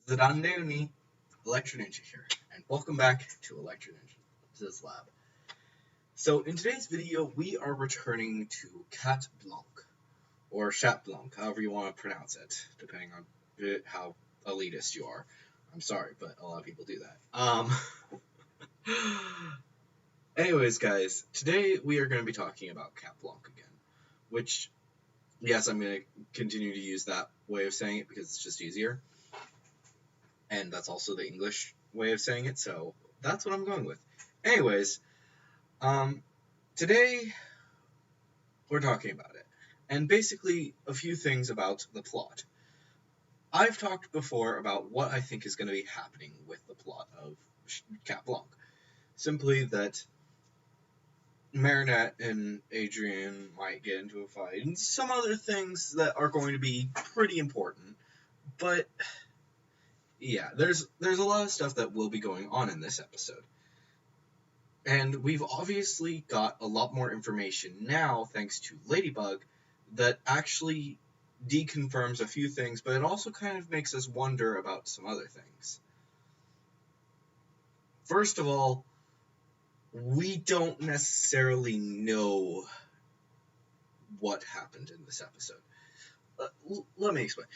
Zidane Electro Ninja here, and welcome back to Electro Ninja's Lab. So in today's video, we are returning to Cat Blanc, or Chat Blanc, however you want to pronounce it, depending on how elitist you are. I'm sorry, but a lot of people do that. Anyways, guys, today we are going to be talking about Cat Blanc again, which, yes, I'm going to continue to use that way of saying it because it's just easier. And that's also the English way of saying it, so that's what I'm going with. Anyways, today we're talking about it, and basically a few things about the plot. I've talked before about what I think is going to be happening with the plot of Cat Blanc. Simply that Marinette and Adrian might get into a fight, and some other things that are going to be pretty important, but yeah, there's a lot of stuff that will be going on in this episode. And we've obviously got a lot more information now, thanks to Ladybug, that actually deconfirms a few things, but it also kind of makes us wonder about some other things. First of all, we don't necessarily know what happened in this episode. Let me explain.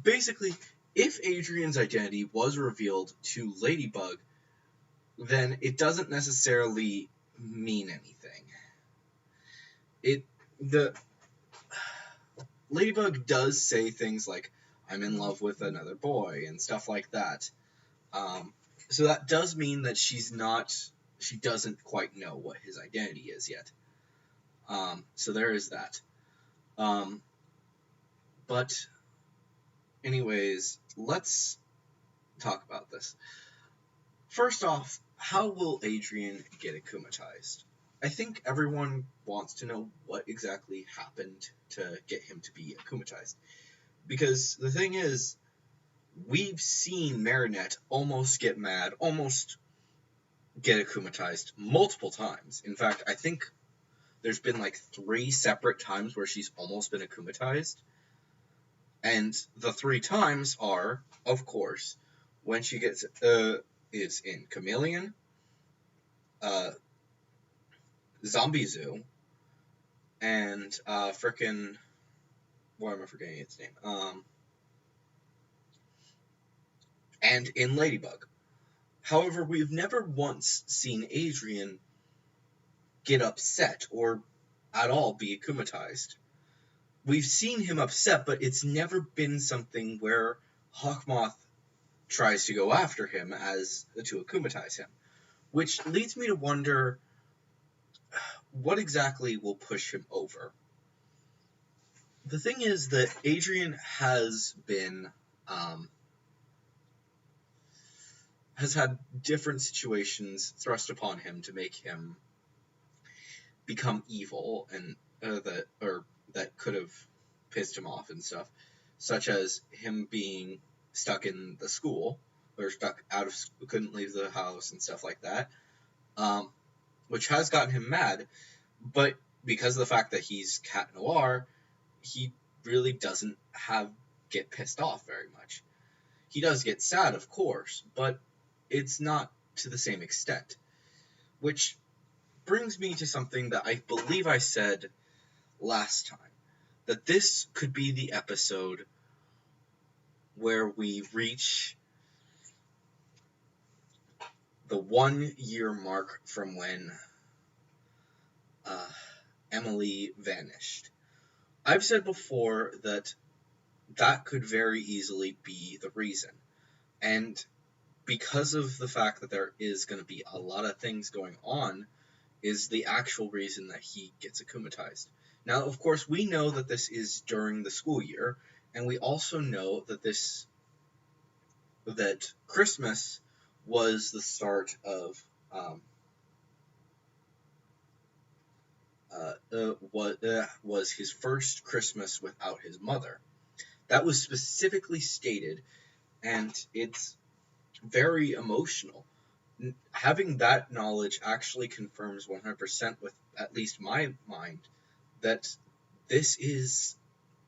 Basically, if Adrian's identity was revealed to Ladybug, then it doesn't necessarily mean anything. Ladybug does say things like, I'm in love with another boy, and stuff like that. So that does mean that she doesn't quite know what his identity is yet. So there is that. But anyways, let's talk about this. First off, how will Adrian get akumatized? I think everyone wants to know what exactly happened to get him to be akumatized. Because the thing is, we've seen Marinette almost get mad, almost get akumatized multiple times. In fact, I think there's been like 3 separate times where she's almost been akumatized. And the 3 times are, of course, when she gets is in Chameleon, Zombie Zoo, and frickin', why am I forgetting its name? And in Ladybug. However, we've never once seen Adrian get upset or at all be akumatized. We've seen him upset, but it's never been something where Hawkmoth tries to go after him as to akumatize him. Which leads me to wonder what exactly will push him over. The thing is that Adrian has been has had different situations thrust upon him to make him become evil, and that could have pissed him off and stuff, such as him being stuck in the school, or stuck out of school, couldn't leave the house and stuff like that, which has gotten him mad, but because of the fact that he's Cat Noir, he really doesn't get pissed off very much. He does get sad, of course, but it's not to the same extent. Which brings me to something that I believe I said last time, that this could be the episode where we reach the 1-year mark from when Emily vanished. I've said before that could very easily be the reason. And because of the fact that there is going to be a lot of things going on, is the actual reason that he gets akumatized. Now, of course, we know that this is during the school year, and we also know that that Christmas was the start of was his first Christmas without his mother. That was specifically stated, and it's very emotional. Having that knowledge actually confirms 100% with at least my mind that this is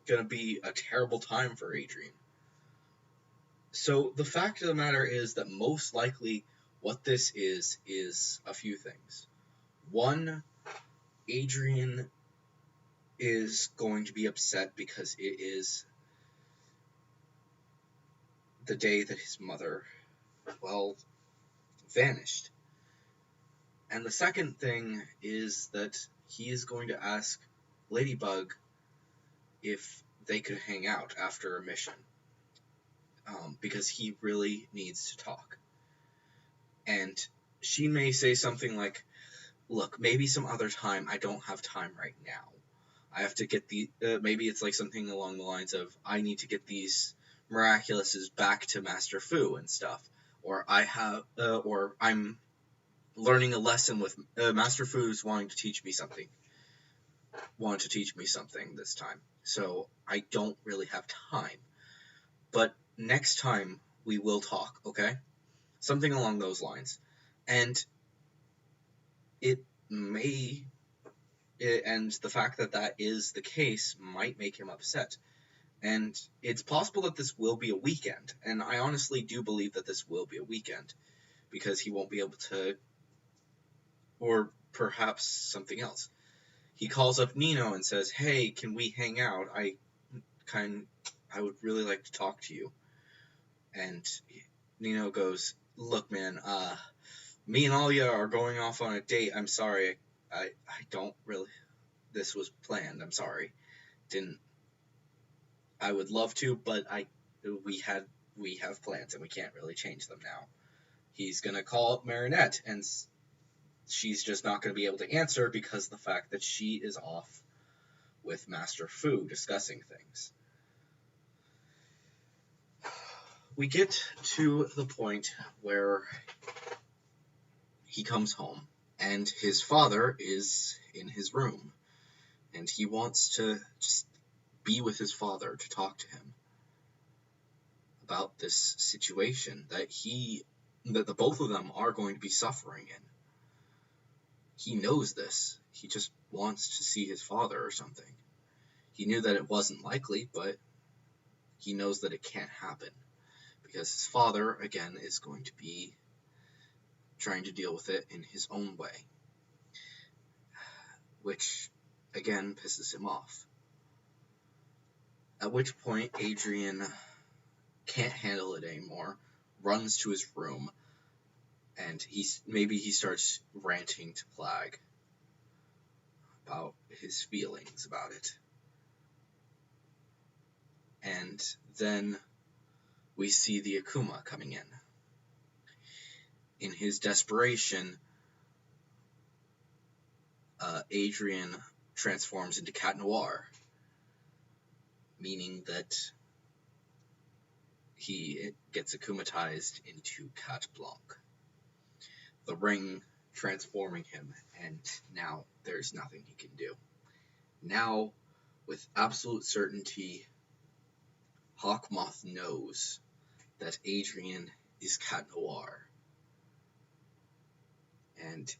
going to be a terrible time for Adrian. So the fact of the matter is that most likely what this is a few things. One, Adrian is going to be upset because it is the day that his mother, well, vanished. And the second thing is that he is going to ask Ladybug if they could hang out after a mission, because he really needs to talk. And she may say something like, look, maybe some other time, I don't have time right now. I have to get maybe it's like something along the lines of, I need to get these miraculouses back to Master Fu and stuff. Or or I'm learning a lesson with, Master Fu's wanted to teach me something this time. So I don't really have time. But next time we will talk, okay? Something along those lines. And and the fact that that is the case might make him upset. And it's possible that this will be a weekend. And I honestly do believe that this will be a weekend, because he won't be able to, or perhaps something else. He calls up Nino and says, hey, can we hang out? I would really like to talk to you. And Nino goes, look, man, me and Alia are going off on a date. I'm sorry. I don't really, this was planned. I'm sorry. I would love to, but we have plans and we can't really change them now. He's going to call up Marinette, and she's just not going to be able to answer because of the fact that she is off with Master Fu discussing things. We get to the point where he comes home, and his father is in his room, and he wants to just be with his father to talk to him about this situation that the both of them are going to be suffering in. He knows this. He just wants to see his father or something. He knew that it wasn't likely, but he knows that it can't happen, because his father, again, is going to be trying to deal with it in his own way, which, again, pisses him off. At which point, Adrian can't handle it anymore, runs to his room, and he starts ranting to Plague about his feelings about it. And then we see the Akuma coming in. In his desperation, Adrian transforms into Cat Noir, meaning that he gets akumatized into Cat Blanc, the ring transforming him, and now there's nothing he can do. Now, with absolute certainty, Hawkmoth knows that Adrian is Cat Noir, and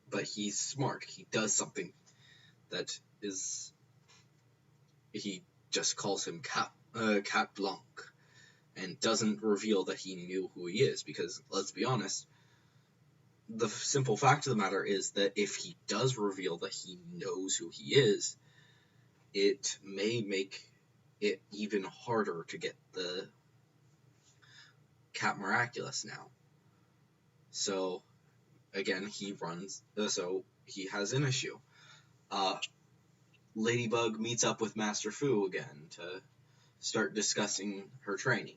but he's smart. He does something that is, he just calls him Cat Blanc, and doesn't reveal that he knew who he is, because, let's be honest, the simple fact of the matter is that if he does reveal that he knows who he is, it may make it even harder to get the Cat Miraculous now. So, again, he has an issue. Ladybug meets up with Master Fu again to start discussing her training.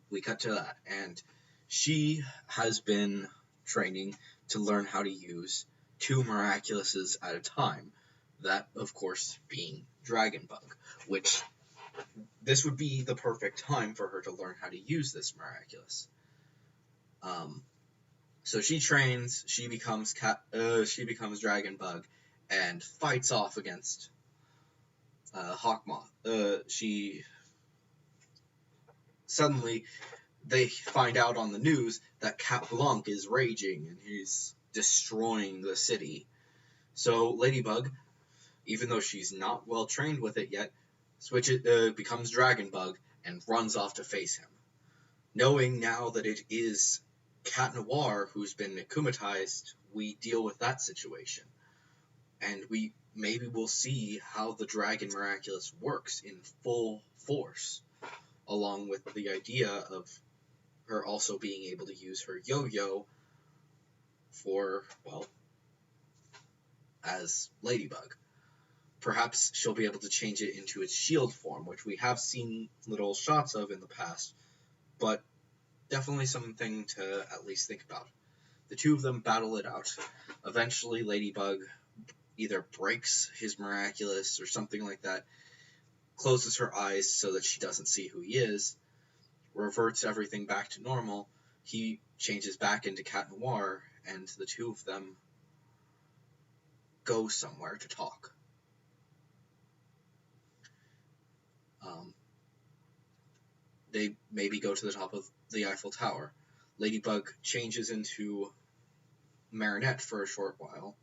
We cut to that, and she has been training to learn how to use 2 Miraculouses at a time. That, of course, being Dragon Bug, which this would be the perfect time for her to learn how to use this Miraculous. So she trains, she becomes Dragon Bug, and fights off against Hawkmoth. Suddenly, they find out on the news that Cat Blanc is raging, and he's destroying the city. So Ladybug, even though she's not well trained with it yet, becomes Dragon Bug, and runs off to face him. Knowing now that it is Cat Noir who's been akumatized, we deal with that situation. And maybe we'll see how the Dragon Miraculous works in full force, along with the idea of her also being able to use her yo-yo for, well, as Ladybug. Perhaps she'll be able to change it into its shield form, which we have seen little shots of in the past, but definitely something to at least think about. The two of them battle it out. Eventually, Ladybug either breaks his miraculous or something like that, closes her eyes so that she doesn't see who he is, reverts everything back to normal. He changes back into Cat Noir, and the two of them go somewhere to talk. They maybe go to the top of the Eiffel Tower. Ladybug changes into Marinette for a short while,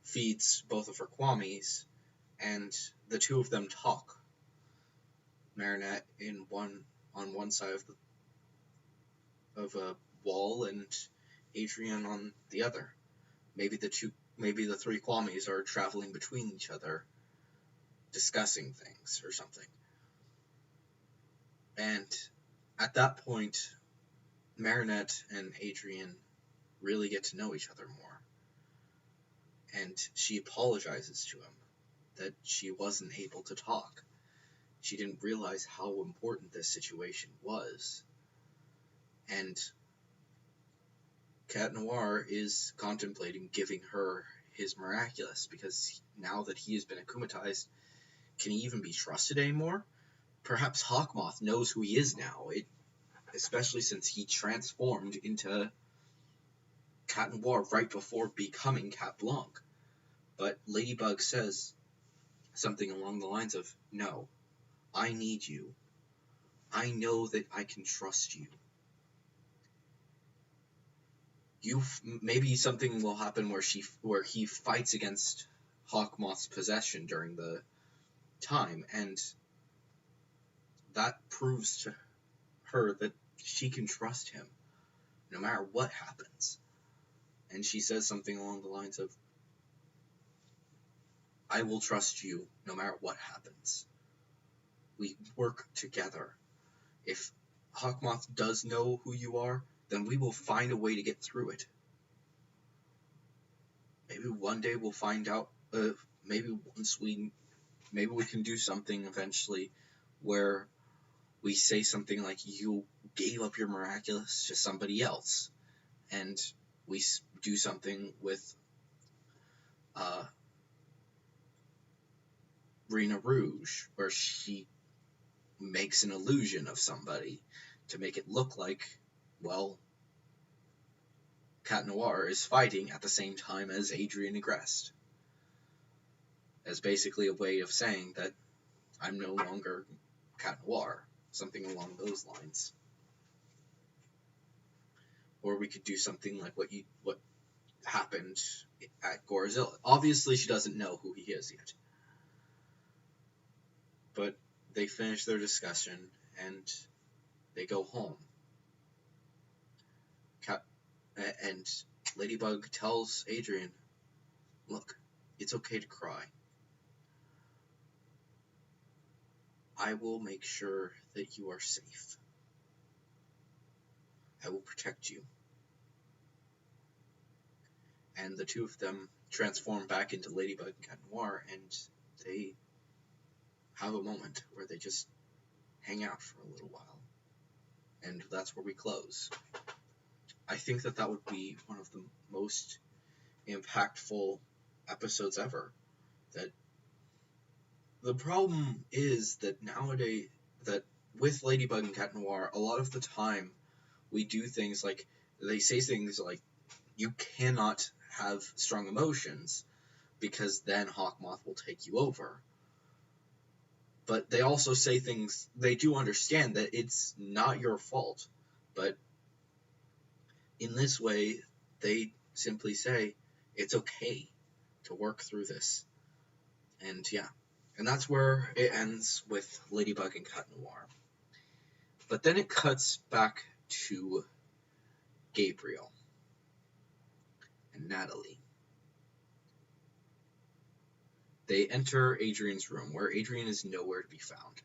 feeds both of her Kwamis, and the two of them talk. Marinette on one side of a wall, and Adrien on the other. Maybe the three Kwamis are traveling between each other, discussing things or something. And at that point, Marinette and Adrien really get to know each other more. And she apologizes to him that she wasn't able to talk. She didn't realize how important this situation was. And Cat Noir is contemplating giving her his miraculous, because now that he has been akumatized, can he even be trusted anymore? Perhaps Hawkmoth knows who he is now, especially since he transformed into Cat Noir right before becoming Cat Blanc. But Ladybug says something along the lines of, "No, I need you. I know that I can trust you. Maybe something will happen where he fights against Hawkmoth's possession during the time, and that proves to her that she can trust him no matter what happens." And she says something along the lines of, "I will trust you no matter what happens. We work together. If Hawkmoth does know who you are, then we will find a way to get through it. Maybe one day we'll find out, maybe we can do something eventually where we say something like, you gave up your miraculous to somebody else, and we do something with Rena Rouge, where she makes an illusion of somebody to make it look like, well, Cat Noir is fighting at the same time as Adrien Agreste, as basically a way of saying that I'm no longer Cat Noir, something along those lines. Or we could do something like what happened at Gorzilla. Obviously, she doesn't know who he is yet. But they finish their discussion, and they go home. And Ladybug tells Adrien, "Look, it's okay to cry. I will make sure that you are safe. I will protect you." And the two of them transform back into Ladybug and Cat Noir, and they have a moment where they just hang out for a little while. And that's where we close. I think that would be one of the most impactful episodes ever. That the problem is that nowadays, that with Ladybug and Cat Noir, a lot of the time we do things like, they say things like, you cannot have strong emotions because then Hawkmoth will take you over. But they also say things, they do understand that it's not your fault, but in this way, they simply say, it's okay to work through this. And yeah, and that's where it ends with Ladybug and Cat Noir. But then it cuts back to Gabriel and Natalie. They enter Adrian's room, where Adrian is nowhere to be found.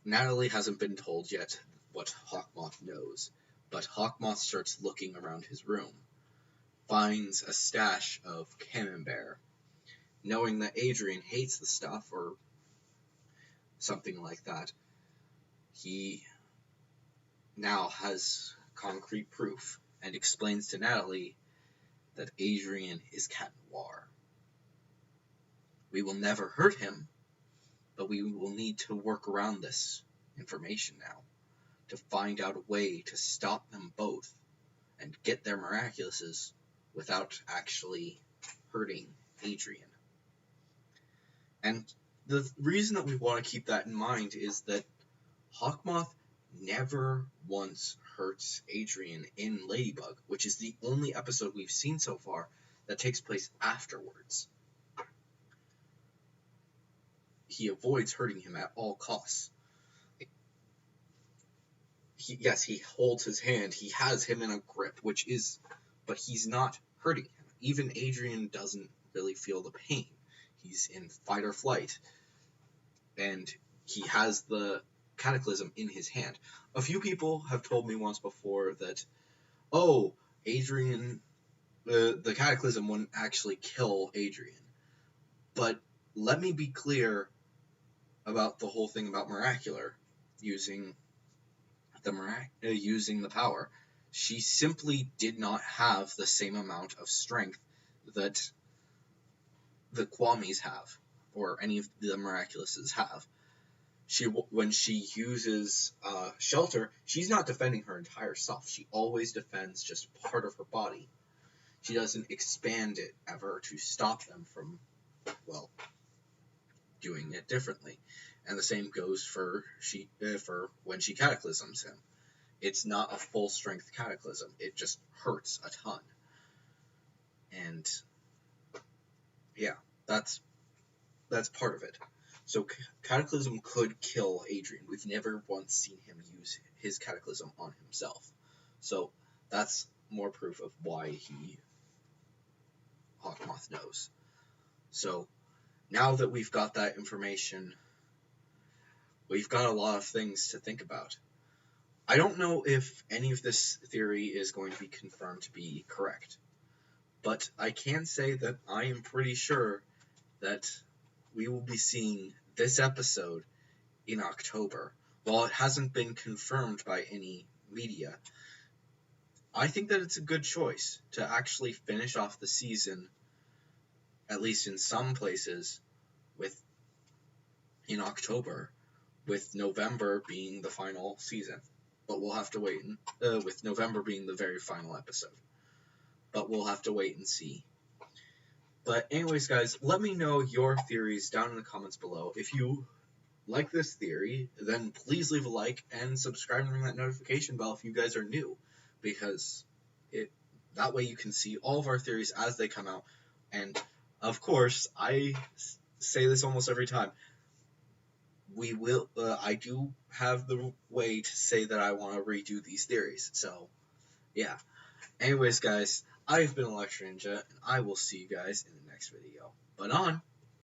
Natalie hasn't been told yet what Hawkmoth knows, but Hawkmoth starts looking around his room, finds a stash of camembert. Knowing that Adrian hates the stuff, or something like that, he now has concrete proof and explains to Natalie that Adrian is Cat Noir. We will never hurt him, but we will need to work around this information now to find out a way to stop them both and get their miraculouses without actually hurting Adrian. And the reason that we want to keep that in mind is that Hawkmoth never once hurts Adrian in Ladybug, which is the only episode we've seen so far that takes place afterwards. He avoids hurting him at all costs. He holds his hand, he has him in a grip, but he's not hurting him. Even Adrian doesn't really feel the pain. He's in fight or flight, and he has the Cataclysm in his hand. A few people have told me once before that, Adrian, the Cataclysm wouldn't actually kill Adrian. But let me be clear about the whole thing about Miracular using the power. She simply did not have the same amount of strength that the Kwamis have, or any of the Miraculouses have. When she uses Shelter, she's not defending her entire self. She always defends just part of her body. She doesn't expand it ever to stop them from, doing it differently. And the same goes for when she cataclysms him. It's not a full strength cataclysm. It just hurts a ton. And yeah, that's part of it. So Cataclysm could kill Adrian. We've never once seen him use his Cataclysm on himself. So that's more proof of why Hawkmoth knows. So now that we've got that information, we've got a lot of things to think about. I don't know if any of this theory is going to be confirmed to be correct, but I can say that I am pretty sure that we will be seeing this episode in October. While it hasn't been confirmed by any media, I think that it's a good choice to actually finish off the season, at least in some places, in October, with November being the final season. But we'll have to wait, with November being the very final episode. But we'll have to wait and see. But anyways, guys, let me know your theories down in the comments below. If you like this theory, then please leave a like and subscribe and ring that notification bell if you guys are new, because that way you can see all of our theories as they come out. And of course, I say this almost every time, I do have the way to say that I want to redo these theories. So yeah. Anyways, guys, I've been Electro Ninja, and I will see you guys in the next video. But on!